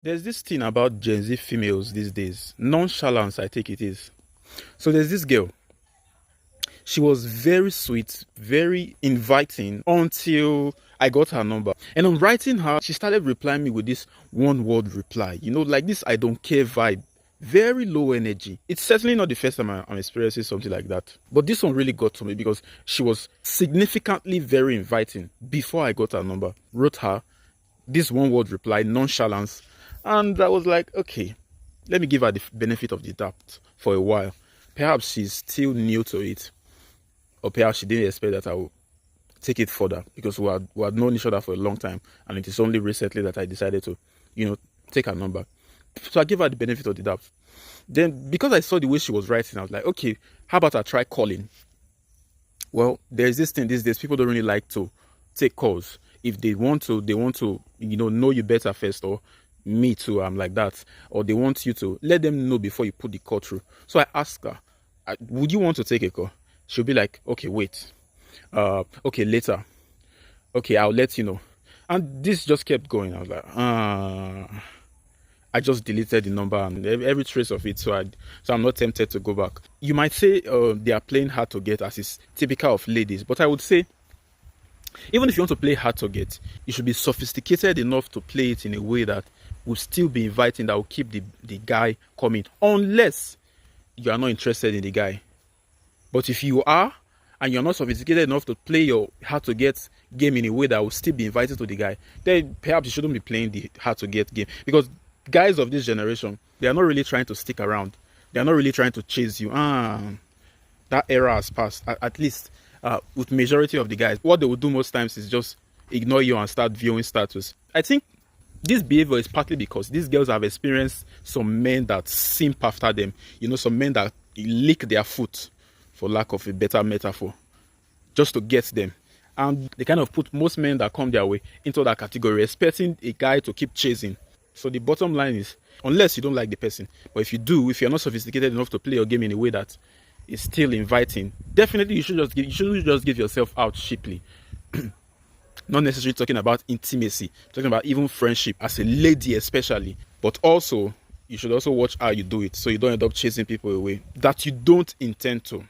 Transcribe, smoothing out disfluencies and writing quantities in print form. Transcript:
There's this thing about Gen Z females these days. Nonchalance, I think it is. So there's this girl. She was very sweet, very inviting until I got her number. And on writing her, she started replying me with this one word reply. Like this I don't care vibe. Very low energy. It's certainly not the first time I'm experiencing something like that. But this one really got to me because she was significantly very inviting before I got her number. Wrote her this one word reply, nonchalance. And I was like, okay, let me give her the benefit of the doubt for a while. Perhaps she's still new to it. Or perhaps she didn't expect that I would take it further because we had known each other for a long time. And it is only recently that I decided to, take her number. So I gave her the benefit of the doubt. Then because I saw the way she was writing, I was like, okay, how about I try calling? Well, there's this thing these days, people don't really like to take calls. If they want to, know you better first, or me too, I'm like that. Or they want you to let them know before you put the call through. So I asked her, would you want to take a call? She'll be like, okay, wait. Okay, later. Okay, I'll let you know. And this just kept going. I was like, I just deleted the number and every trace of it, so I'm not tempted to go back. You might say they are playing hard to get, as is typical of ladies, but I would say even if you want to play hard to get, you should be sophisticated enough to play it in a way that will still be inviting, that will keep the guy coming, unless you are not interested in the guy. But if you are, and you're not sophisticated enough to play your hard to get game in a way that will still be invited to the guy, then perhaps you shouldn't be playing the hard to get game. Because guys of this generation, they are not really trying to stick around. They are not really trying to chase you. That era has passed. At least with majority of the guys, what they will do most times is just ignore you and start viewing status. I think this behavior is partly because these girls have experienced some men that simp after them. Some men that lick their foot, for lack of a better metaphor, just to get them. And they kind of put most men that come their way into that category, expecting a guy to keep chasing. So the bottom line is, unless you don't like the person, but if you do, if you're not sophisticated enough to play your game in a way that is still inviting, definitely you shouldn't just give yourself out cheaply. Not necessarily talking about intimacy, talking about even friendship, as a lady especially. But also, you should also watch how you do it, so you don't end up chasing people away that you don't intend to.